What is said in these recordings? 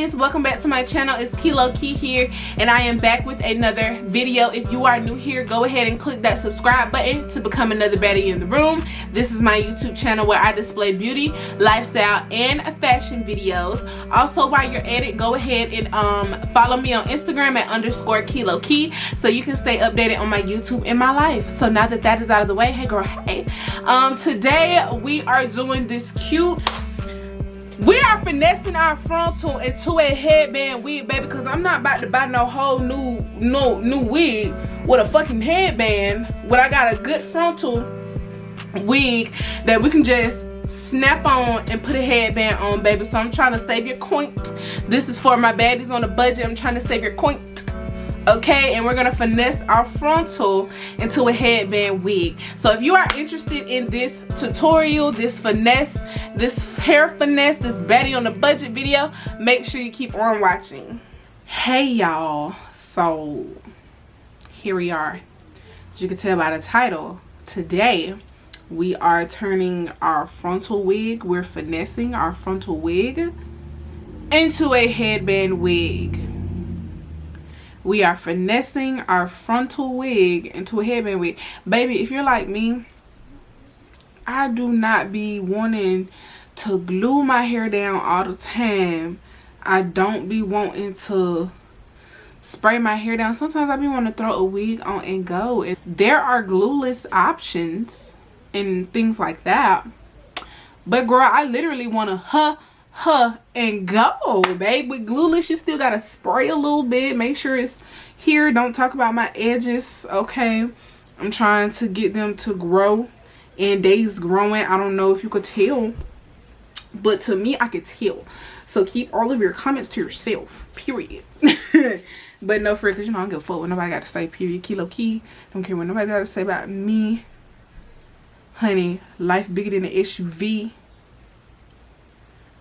Sagittarius, welcome back to my channel. It's 𝒤𝕦𝕤𝕚 here, and I am back with another video. If you are new here, go ahead and click that subscribe button to become another baddie in the room. This is my YouTube channel where I display beauty, lifestyle, and fashion videos. Also, while you're at it, go ahead and follow me on Instagram at _𝒤𝕦𝕤𝕚 so you can stay updated on my YouTube and my life. So now that that is out of the way, hey girl, hey. Today we are doing this cute. We are finessing our frontal into a headband wig, baby, because I'm not about to buy no whole new wig with a fucking headband. When I got a good frontal wig that we can just snap on and put a headband on, baby. So I'm trying to save your coin. This is for my baddies on a budget. I'm trying to save your coin. Okay, and we're gonna finesse our frontal into a headband wig. So if you are interested in this tutorial, this finesse, this hair finesse, this baddie on a budget video, make sure you keep on watching. Hey y'all, so here we are. As you can tell by the title, today we are turning our frontal wig, we're finessing our frontal wig into a headband wig. We are finessing our frontal wig into a headband wig. Baby, if you're like me, I do not be wanting to glue my hair down all the time. I don't be wanting to spray my hair down. Sometimes I be wanting to throw a wig on and go. And there are glueless options and things like that. But girl, I literally want to and go, babe. With glueless, you still gotta spray a little bit, make sure it's here. Don't talk about my edges, okay? I'm trying to get them to grow, and they's growing. I don't know if you could tell, but to me I could tell. So keep all of your comments to yourself, period. But no, for because you know I don't give a fuck what nobody got to say, period. 𝒤𝕦𝕤𝕚. Don't care what nobody got to say about me, honey. Life bigger than the SUV.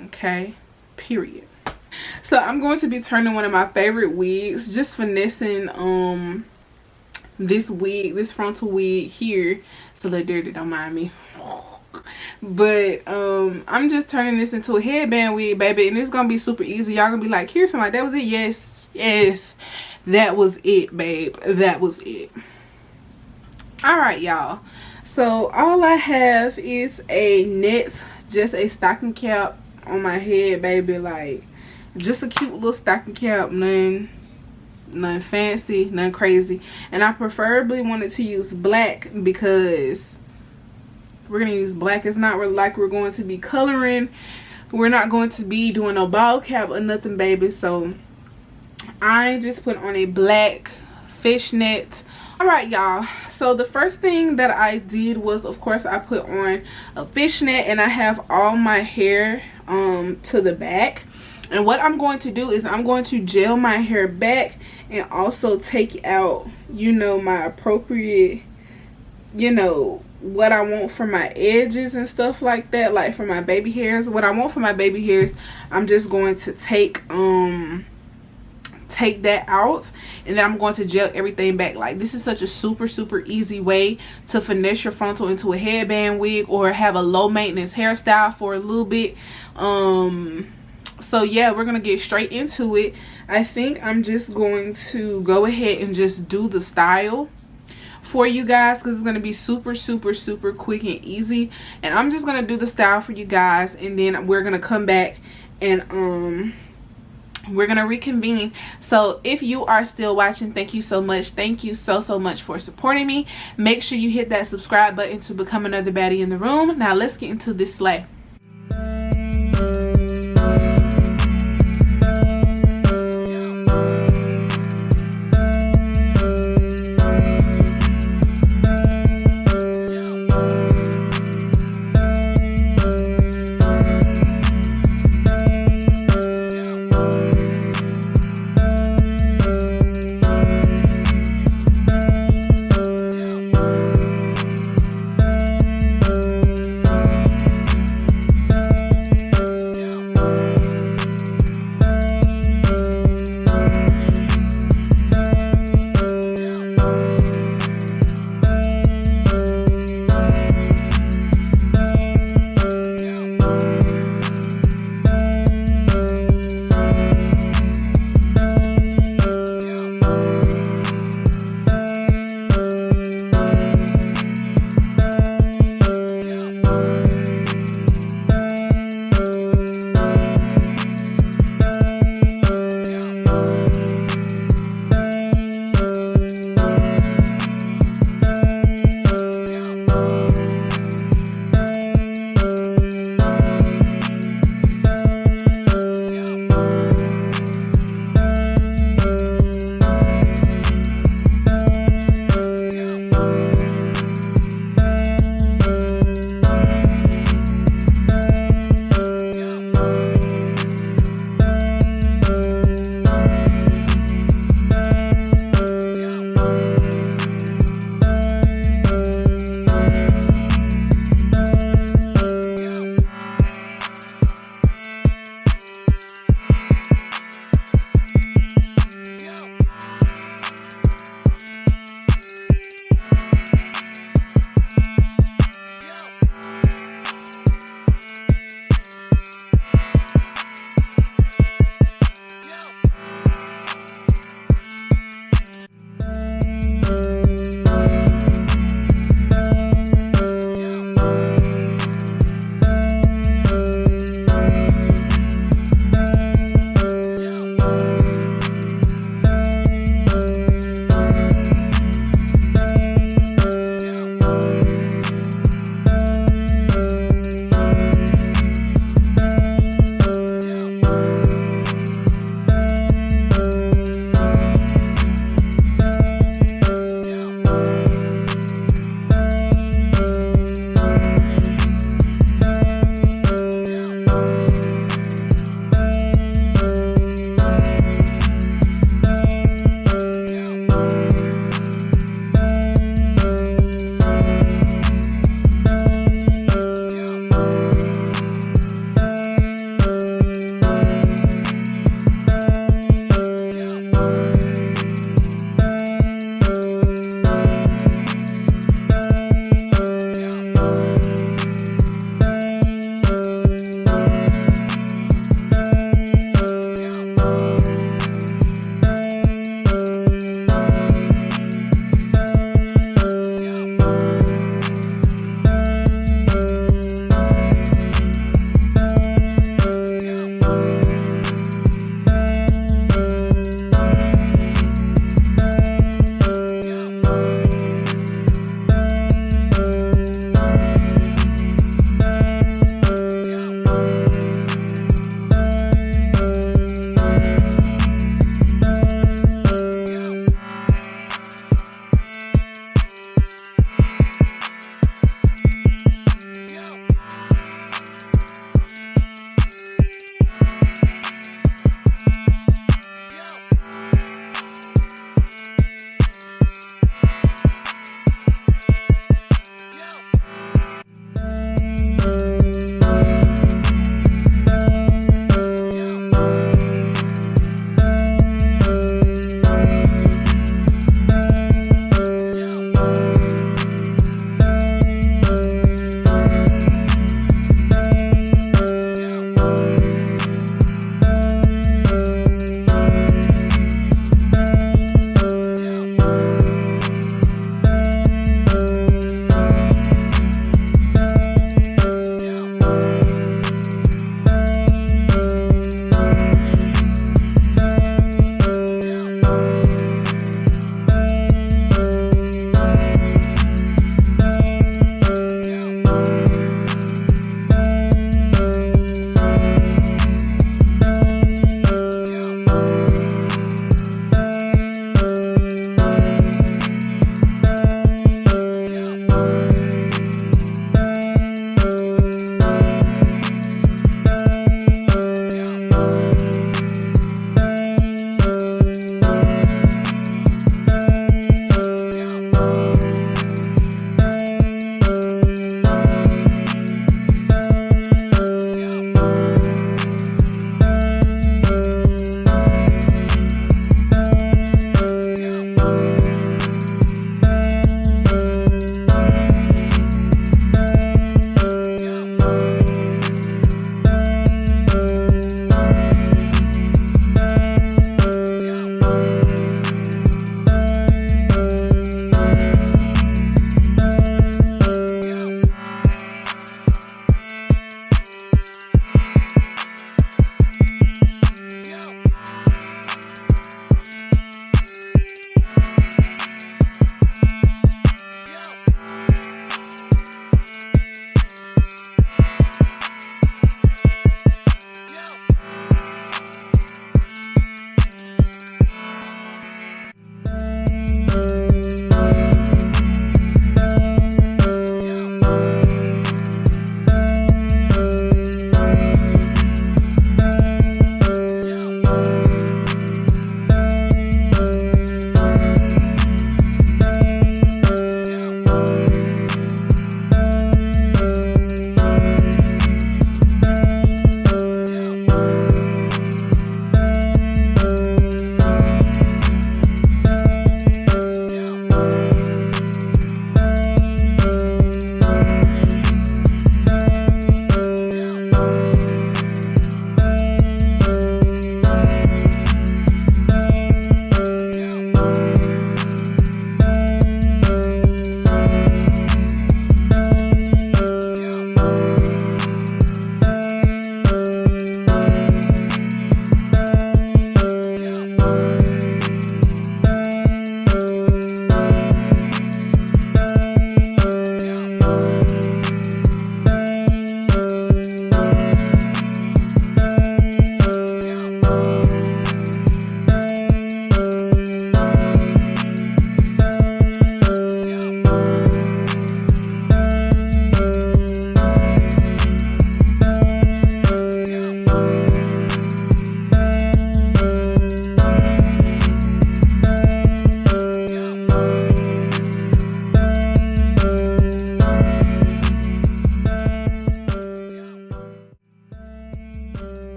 Okay, period. So I'm going to be turning one of my favorite wigs, just finessing this wig, this frontal wig here. It's a little dirty, don't mind me. But I'm just turning this into a headband wig, baby, and it's gonna be super easy. Y'all gonna be like, here's something like that was it. Yes, that was it, babe. That was it. All right, y'all. So all I have is a net, just a stocking cap on my head, baby. Like just a cute little stocking cap, nothing fancy, nothing crazy. And I preferably wanted to use black because we're gonna use black. It's not really like we're going to be coloring. We're not going to be doing no ball cap or nothing, baby. So I just put on a black fishnet. All right, y'all, so the first thing that I did was, of course, I put on a fishnet, and I have all my hair to the back. And what I'm going to do is I'm going to gel my hair back and also take out, you know, my appropriate, you know, what I want for my edges and stuff like that, like for my baby hairs. What I want for my baby hairs, I'm just going to take that out, and then I'm going to gel everything back. Like, this is such a super easy way to finesse your frontal into a headband wig or have a low maintenance hairstyle for a little bit. So yeah, we're gonna get straight into it. I think I'm just going to go ahead and just do the style for you guys because it's gonna be super quick and easy. And I'm just gonna do the style for you guys, and then we're gonna come back and we're gonna reconvene. So if you are still watching, thank you so much. Thank you so much for supporting me. Make sure you hit that subscribe button to become another baddie in the room. Now let's get into this slay.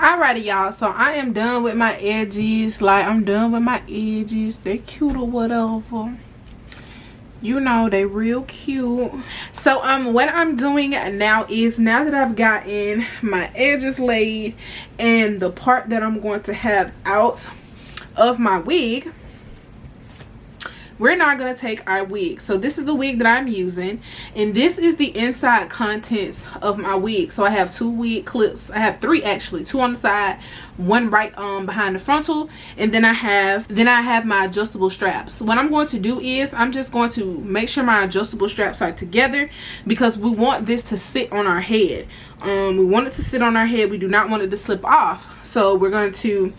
Alrighty, y'all, so I am done with my edges. Like, I'm done with my edges. They're cute or whatever, you know, they real cute. So what I'm doing now is, now that I've gotten my edges laid and the part that I'm going to have out of my wig, we're now going to take our wig. So this is the wig that I'm using, and this is the inside contents of my wig. So I have 2 wig clips. I have 3 actually, 2 on the side, 1 right behind the frontal, and then I have my adjustable straps. What I'm going to do is I'm just going to make sure my adjustable straps are together, because we want this to sit on our head. We want it to sit on our head. We do not want it to slip off. So we're going to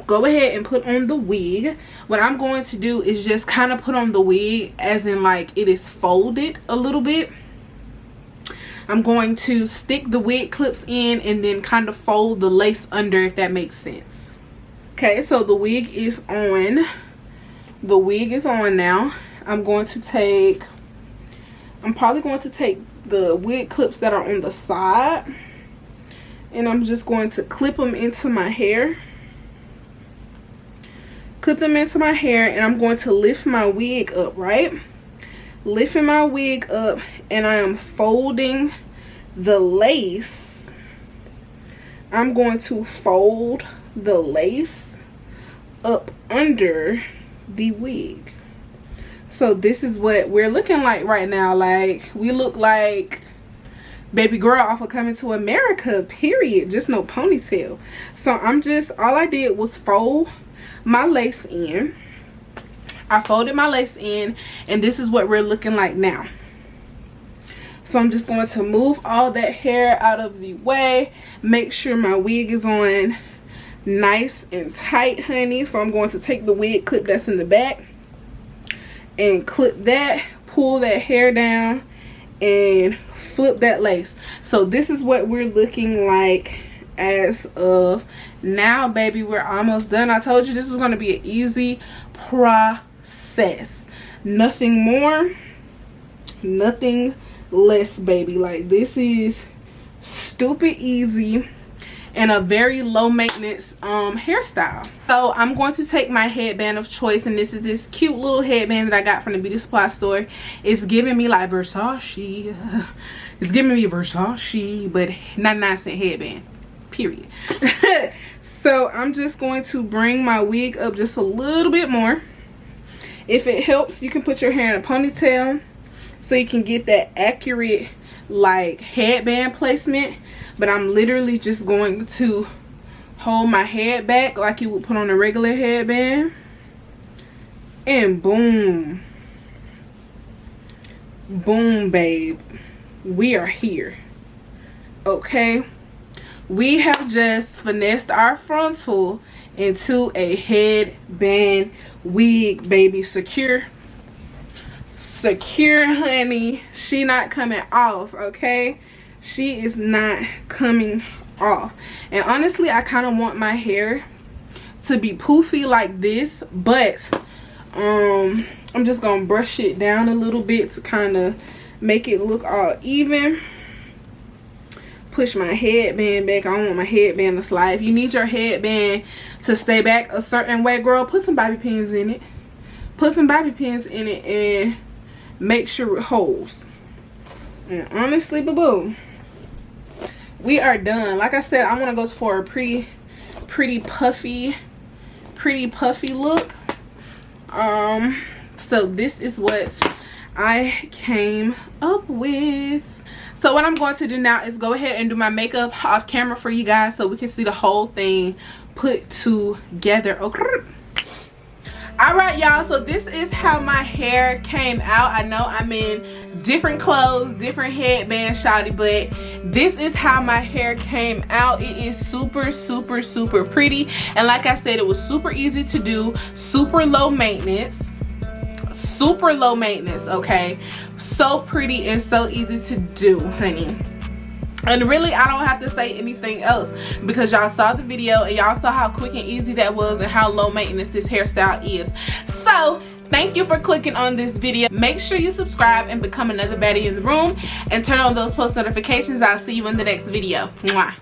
go ahead and put on the wig. What I'm going to do is just kind of put on the wig as in like it is folded a little bit. I'm going to stick the wig clips in and then kind of fold the lace under, if that makes sense. Okay, so the wig is on. The wig is on now. I'm probably going to take the wig clips that are on the side, and I'm just going to clip them into my hair. Clip them into my hair, and I'm going to lift my wig up, right? Lifting my wig up, and I am folding the lace. I'm going to fold the lace up under the wig. So this is what we're looking like right now. Like, we look like baby girl off of Coming to America, period. Just no ponytail. So all I did was fold my lace in. I folded my lace in, and this is what we're looking like now. So I'm just going to move all that hair out of the way, make sure my wig is on nice and tight, honey. So I'm going to take the wig clip that's in the back and clip that, pull that hair down, and flip that lace. So this is what we're looking like as of now, baby. We're almost done. I told you this is going to be an easy process. Nothing more, nothing less, baby. Like, this is stupid easy and a very low maintenance hairstyle. So I'm going to take my headband of choice, and this is this cute little headband that I got from the beauty supply store. It's giving me like Versace. It's giving me Versace, but 99-cent headband, period. So I'm just going to bring my wig up just a little bit more. If it helps, you can put your hair in a ponytail so you can get that accurate like headband placement. But I'm literally just going to hold my head back like you would put on a regular headband, and boom, boom, babe, we are here. Okay, we have just finessed our frontal into a headband wig, baby. Secure, honey. She not coming off, okay? She is not coming off. And honestly, I kind of want my hair to be poofy like this, but I'm just gonna brush it down a little bit to kind of make it look all even. Push my headband back. I don't want my headband to slide. If you need your headband to stay back a certain way, girl, put some bobby pins in it. Put some bobby pins in it and make sure it holds. And honestly, boo-boo, we are done. Like I said, I want to go for a pretty puffy look. So this is what I came up with. So what I'm going to do now is go ahead and do my makeup off camera for you guys so we can see the whole thing put together. Okay. Alright, y'all, so this is how my hair came out. I know I'm in different clothes, different headband, shawty, but this is how my hair came out. It is super pretty, and like I said, it was super easy to do, super low maintenance, okay? So pretty and so easy to do, honey. And really, I don't have to say anything else because y'all saw the video and y'all saw how quick and easy that was and how low maintenance this hairstyle is. So thank you for clicking on this video. Make sure you subscribe and become another baddie in the room, and turn on those post notifications. I'll see you in the next video. Mwah.